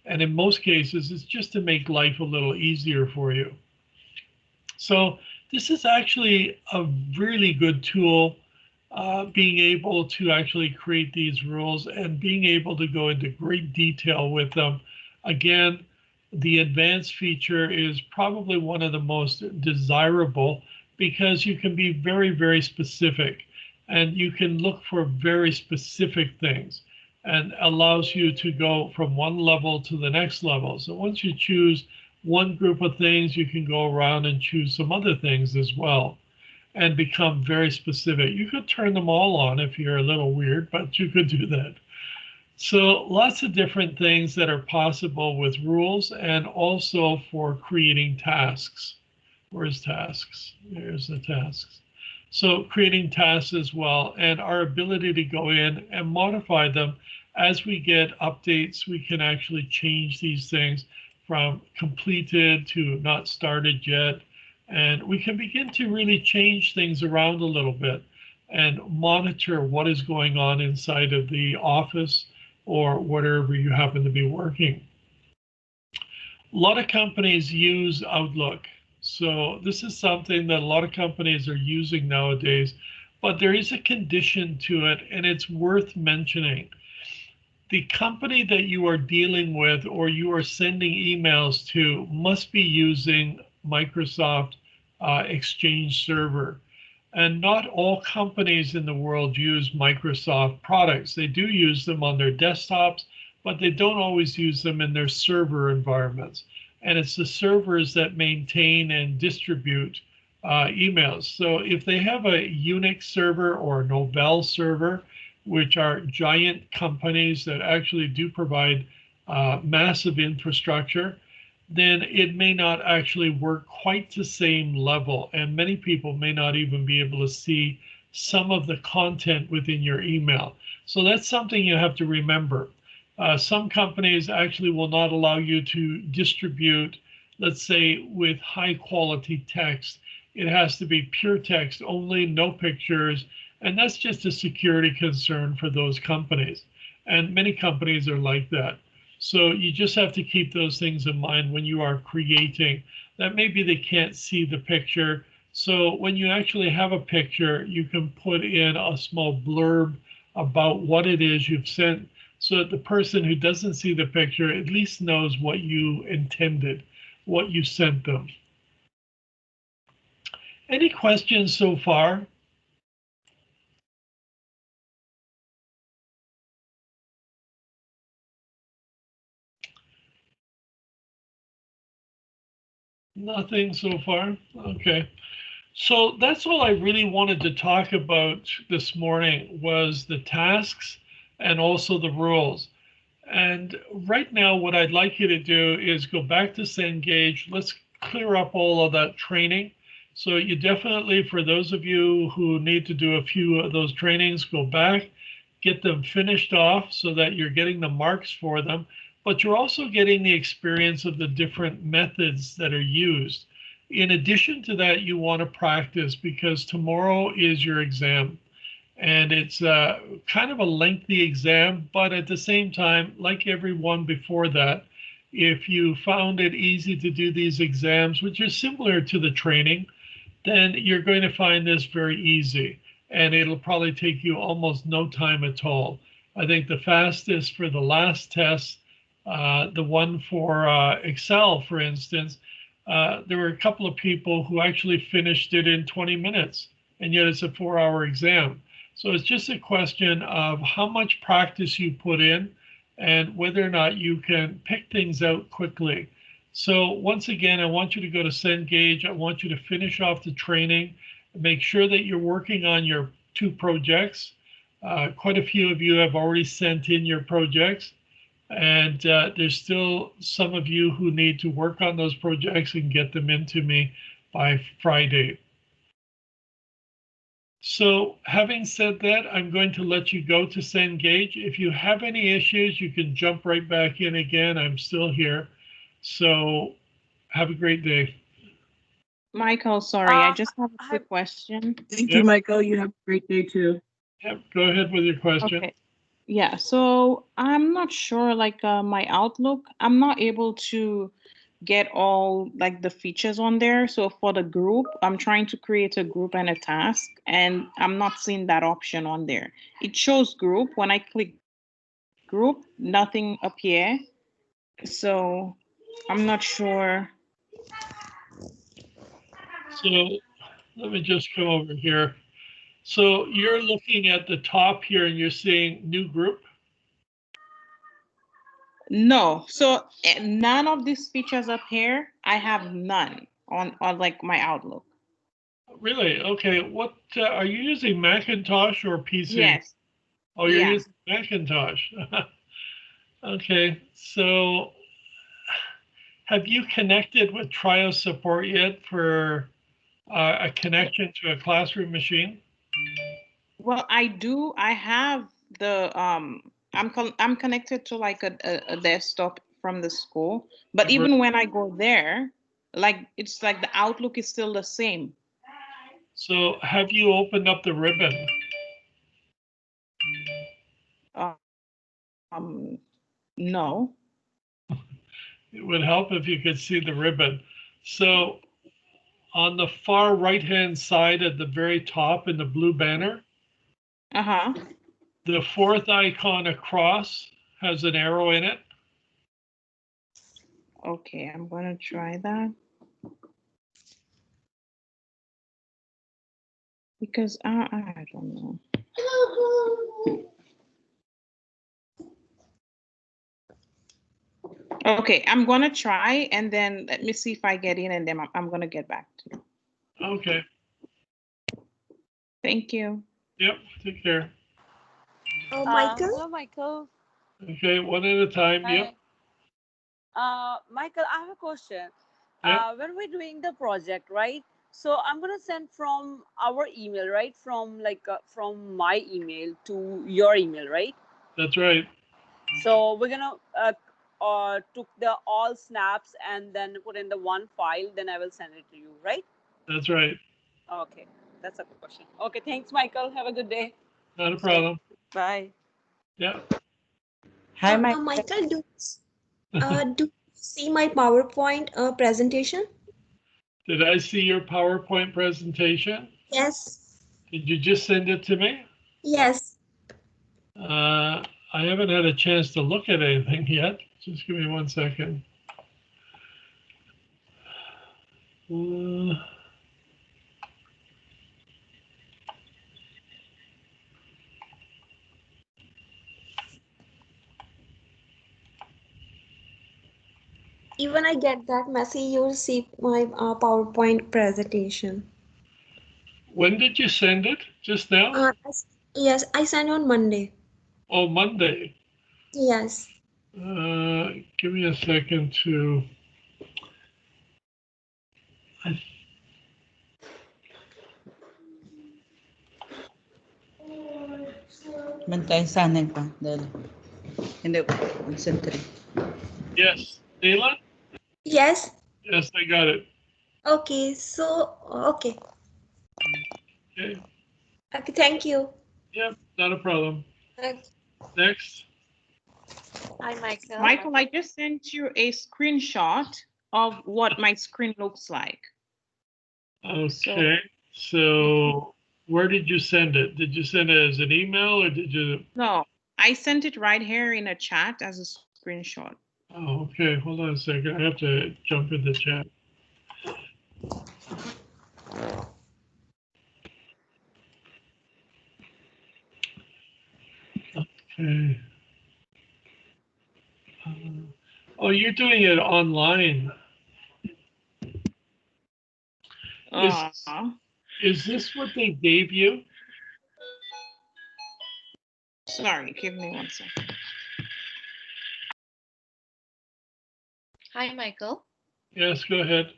And in most cases, it's just to make life a little easier for you. So this is actually a really good tool, being able to actually create these rules and being able to go into great detail with them. Again, the advanced feature is probably one of the most desirable because you can be very, very specific and you can look for very specific things and allows you to go from one level to the next level. So once you choose one group of things, you can go around and choose some other things as well and become very specific. You could turn them all on if you're a little weird, but you could do that. So lots of different things that are possible with rules and also for creating tasks. Where's tasks? There's the tasks. So creating tasks as well, and our ability to go in and modify them as we get updates. We can actually change these things from completed to not started yet. And we can begin to really change things around a little bit. and monitor what is going on inside of the office or wherever you happen to be working. A lot of companies use Outlook. So this is something that a lot of companies are using nowadays, but there is a condition to it, and it's worth mentioning. The company that you are dealing with or you are sending emails to must be using Microsoft Exchange Server. And not all companies in the world use Microsoft products. They do use them on their desktops, but they don't always use them in their server environments. And it's the servers that maintain and distribute emails. So if they have a Unix server or a Novell server, which are giant companies that actually do provide massive infrastructure, then it may not actually work quite the same level. And many people may not even be able to see some of the content within your email. So that's something you have to remember. Some companies actually will not allow you to distribute, let's say, with high quality text. It has to be pure text only, no pictures. And that's just a security concern for those companies. And many companies are like that. So you just have to keep those things in mind when you are creating that maybe they can't see the picture. So when you actually have a picture, you can put in a small blurb about what it is you've sent so that the person who doesn't see the picture at least knows what you intended, what you sent them. Any questions so far? Nothing so far? Okay. So that's all I really wanted to talk about this morning was the tasks and also the rules. And right now, what I'd like you to do is go back to Cengage. Let's clear up all of that training. So you definitely, for those of you who need to do a few of those trainings, go back, get them finished off so that you're getting the marks for them, but you're also getting the experience of the different methods that are used. In addition to that, you want to practice because tomorrow is your exam. And it's kind of a lengthy exam, but at the same time, like everyone before that, if you found it easy to do these exams, which is similar to the training, then you're going to find this very easy. And it'll probably take you almost no time at all. I think the fastest for the last test, the one for Excel, for instance, there were a couple of people who actually finished it in 20 minutes, and yet it's a 4-hour exam. So it's just a question of how much practice you put in and whether or not you can pick things out quickly. So once again, I want you to go to Cengage. I want you to finish off the training. Make sure that you're working on your 2 projects. Quite a few of you have already sent in your projects. And there's still some of you who need to work on those projects and get them into me by Friday. So having said that, I'm going to let you go to Cengage. If you have any issues, you can jump right back in again. I'm still here. So have a great day. Michael, sorry, I just have a quick question. Thank Yep. you, Michael. You have a great day too. Yep, go ahead with your question. Okay. Yeah, so I'm not sure, like my Outlook, I'm not able to get all like the features on there. So for the group, I'm trying to create a group and a task, and I'm not seeing that option on there. It shows group. When I click group, nothing appear. So I'm not sure. So let me just come over here. So you're looking at the top here and you're seeing new group. No, so none of these features up here, I have none on like my Outlook. Really? Okay. What are you using, Macintosh or PC? Yes. Oh, you're Yeah. using Macintosh. Okay. So have you connected with Trio support yet for a connection to a classroom machine? Well, I do. I have the I'm connected to like a desktop from the school, but even when I go there, like it's like the Outlook is still the same. So have you opened up the ribbon? No. It would help if you could see the ribbon. So on the far right-hand side at the very top in the blue banner, Uh-huh. the fourth icon across has an arrow in it. Okay, I'm gonna try that. Because I don't know. Okay, I'm gonna try and then let me see if I get in and then I'm gonna get back to you. Okay. Thank you. Yep. Take care. Michael? Hello, Michael. Okay. One at a time. Yep. Michael, I have a question. Yep. When we're doing the project, right? So I'm gonna send from our email, right? From from my email to your email, right? That's right. So we're gonna took the all snaps and then put in the one file. Then I will send it to you, right? That's right. Okay, that's a question. Okay, thanks, Michael. Have a good day. Not a problem. Bye. Yeah. Hi, Michael, do you see my PowerPoint presentation? Did I see your PowerPoint presentation? Yes. Did you just send it to me? Yes. I haven't had a chance to look at anything yet. Just give me 1 second. Even I get that message, you'll see my PowerPoint presentation. When did you send it? Just now? Yes, I sent on Monday. Oh, Monday. Yes. Give me a second to. Bantay sana pa. Dali. Hindi, concentrate. Yes, Neela? Yes. Yes, I got it. Okay, so, okay. Okay. Okay, thank you. Yep, not a problem. Next. Hi, Michael. Michael, I just sent you a screenshot of what my screen looks like. Okay, so where did you send it? Did you send it as an email or did you? No, I sent it right here in a chat as a screenshot. Oh, okay, hold on a second. I have to jump in the chat. Okay. Oh, you're doing it online. Is this what they gave you? Sorry, give me 1 second. Hi, Michael. Yes, go ahead.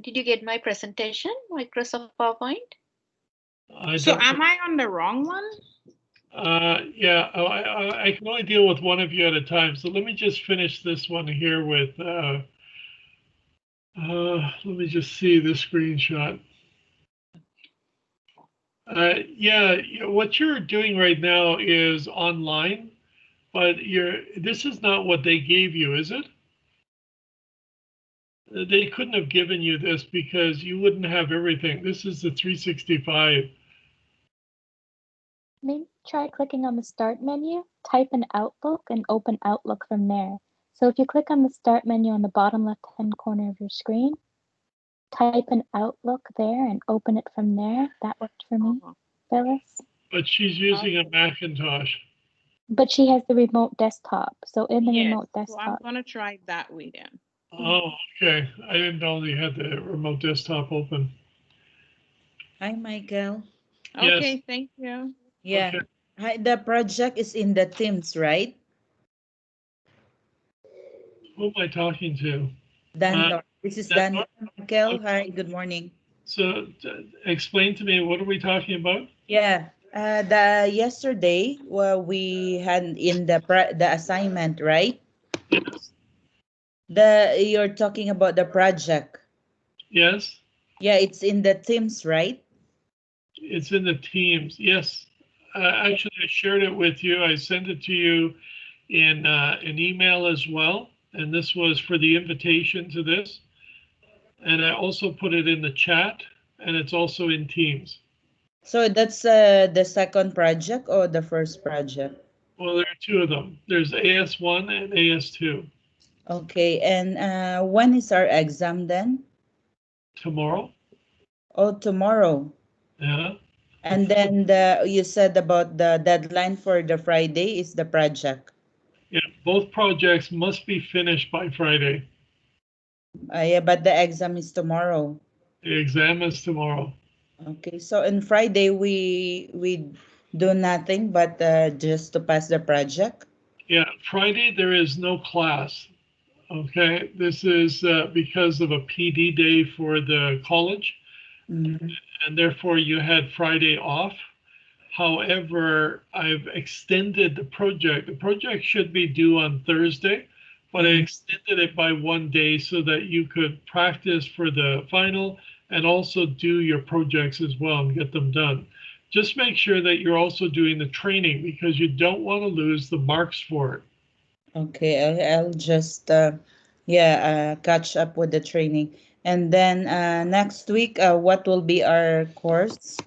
Did you get my presentation, Microsoft PowerPoint? So am I on the wrong one? Yeah, I can only deal with one of you at a time. So let me just finish this one here with, let me just see the screenshot. Yeah, what you're doing right now is online, but this is not what they gave you, is it? They couldn't have given you this because you wouldn't have everything. This is the 365. Maybe try clicking on the Start menu, type in Outlook, and open Outlook from there. So if you click on the Start menu on the bottom left-hand corner of your screen, type in Outlook there and open it from there. That worked for me, Phyllis. But she's using a Macintosh. But she has the remote desktop. So in the remote So I'm desktop. going to try it that way then. Oh, okay. I didn't know you had the remote desktop open. Hi, Michael. Okay, Yes. thank you. Yeah. Okay. Hi, the project is in the Teams, right? Who am I talking to? Dan, this is Dan Dan, Michael. Hi, good morning. So explain to me, what are we talking about? Yeah. The yesterday, we had in the assignment, right? Yes. You're talking about the project. Yes. Yeah, it's in the Teams, right? It's in the Teams. Yes. Actually, I shared it with you. I sent it to you in an email as well. And this was for the invitation to this. And I also put it in the chat, and it's also in Teams. So that's the second project or the first project? Well, there are two of them. There's AS1 and AS2. Okay, and when is our exam then? Tomorrow. Oh, tomorrow. Yeah. And then you said about the deadline for the Friday is the project. Yeah, both projects must be finished by Friday. Yeah, but the exam is tomorrow. The exam is tomorrow. Okay, so on Friday we do nothing but just to pass the project. Yeah, Friday there is no class. Okay, this is because of a PD day for the college, and therefore you had Friday off. However, I've extended the project. The project should be due on Thursday, but I extended it by 1 day so that you could practice for the final and also do your projects as well and get them done. Just make sure that you're also doing the training because you don't want to lose the marks for it. Okay, I'll just catch up with the training. And then next week, what will be our course?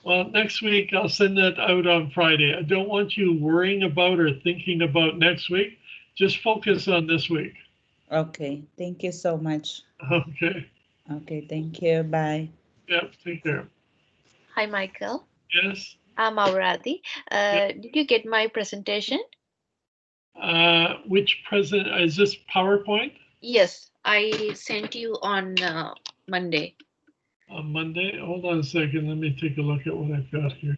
Well, next week I'll send that out on Friday. I don't want you worrying about or thinking about next week. Just focus on this week. Okay, thank you so much. Okay. Okay, thank you. Bye. Yep, take care. Hi, Michael. Yes. I'm Aurati. Did you get my presentation? Which present is this PowerPoint? Yes, I sent you on Monday. On Monday? Hold on a second. Let me take a look at what I've got here.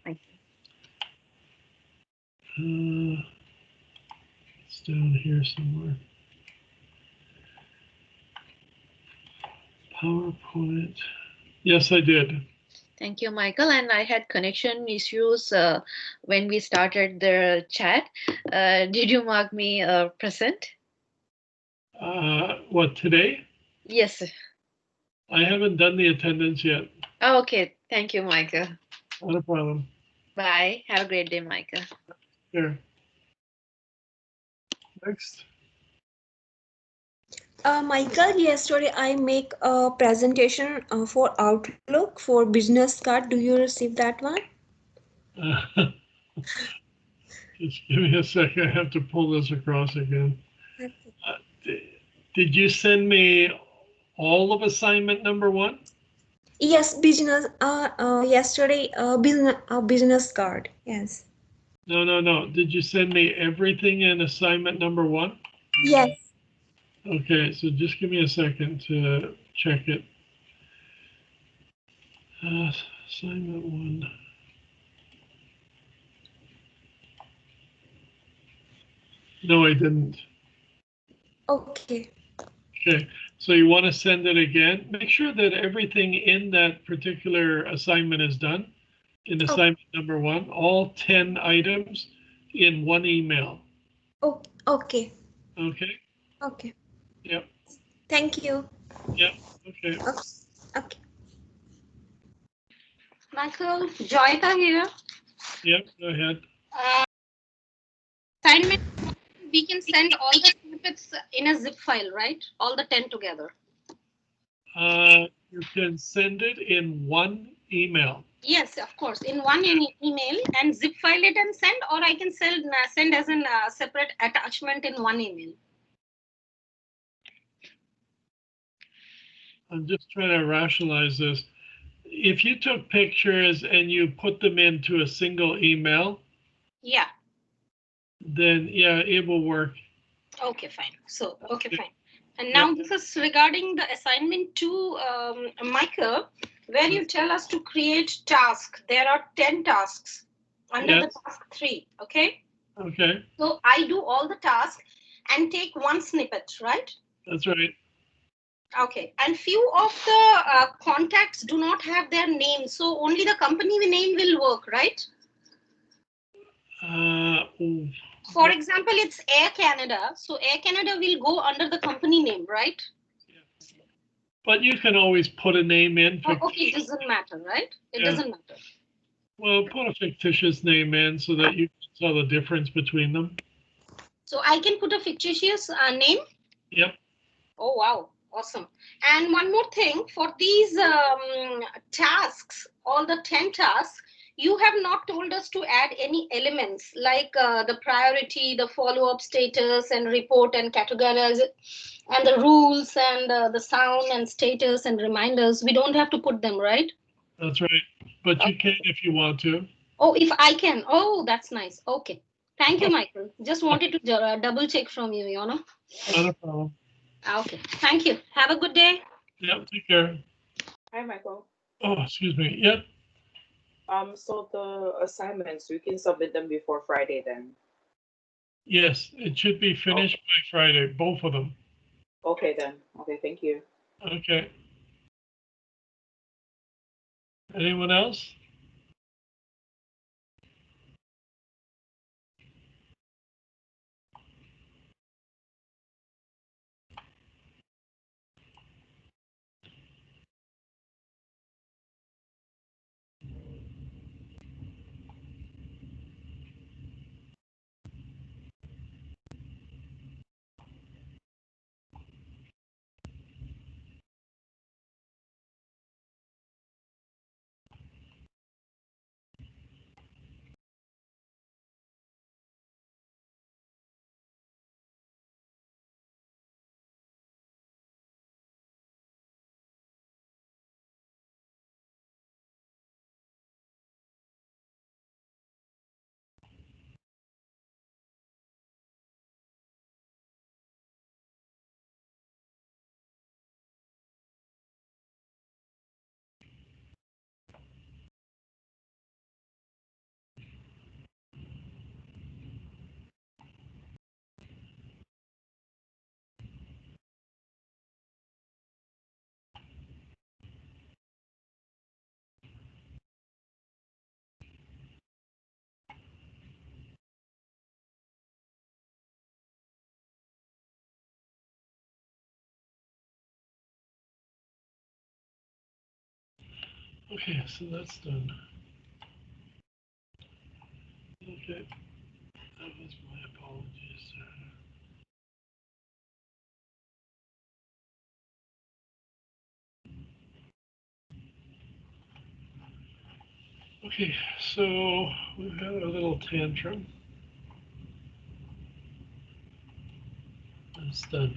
It's down here somewhere. PowerPoint. Yes, I did. Thank you, Michael. And I had connection issues when we started the chat. Did you mark me present? What, today? Yes. I haven't done the attendance yet. Oh, okay. Thank you, Michael. Not a problem. Bye. Have a great day, Michael. Here. Next. Michael, yesterday I make a presentation for Outlook for business card. Do you receive that one? Just give me a second. I have to pull this across again. Did you send me all of assignment number 1? Yes, business. Yesterday, business card. Yes. No. Did you send me everything in assignment number 1? Yes. Okay, so just give me a second to check it. Assignment 1. No, I didn't. Okay. Okay, so you want to send it again? Make sure that everything in that particular assignment is done. In assignment number 1, all 10 items in one email. Oh, okay. Okay? Okay. Yep. Thank you. Yep. Okay. Okay. Michael, Joyita here. Yep, go ahead. Assignment, we can send all the snippets in a zip file, right? All the 10 together. You can send it in one email. Yes, of course, in one email and zip file it and send, or I can send as a separate attachment in one email. I'm just trying to rationalize this. If you took pictures and you put them into a single email, yeah, then yeah, it will work. Okay, fine. So, okay, fine. And now this is regarding the assignment 2, Michael, where you tell us to create tasks. There are 10 tasks under the task 3, okay? Okay. So I do all the tasks and take one snippet, right? That's right. Okay, and few of the contacts do not have their name, so only the company name will work, right? For example, it's Air Canada, so Air Canada will go under the company name, right? But you can always put a name in. Oh, okay, it doesn't matter, right? It doesn't matter. Well, put a fictitious name in so that you can tell the difference between them. So I can put a fictitious name. Yep. Oh, wow. Awesome. And one more thing, for these tasks, all the 10 tasks, you have not told us to add any elements like the priority, the follow-up status and report and categorize it, and the rules and the sound and status and reminders. We don't have to put them, right? That's right. But you can if you want to. Oh, if I can. Oh, that's nice. Okay. Thank you, Michael. Just wanted to double check from you, you know. Not a problem. Okay. Thank you. Have a good day. Yep. Take care. Hi, Michael. Oh, excuse me. Yep. So the assignments, we can submit them before Friday then. Yes, it should be finished by Friday, both of them. Okay then. Okay, thank you. Okay. Anyone else? Okay, so that's done. Okay, that was my apologies. Okay, so we've had a little tantrum. That's done.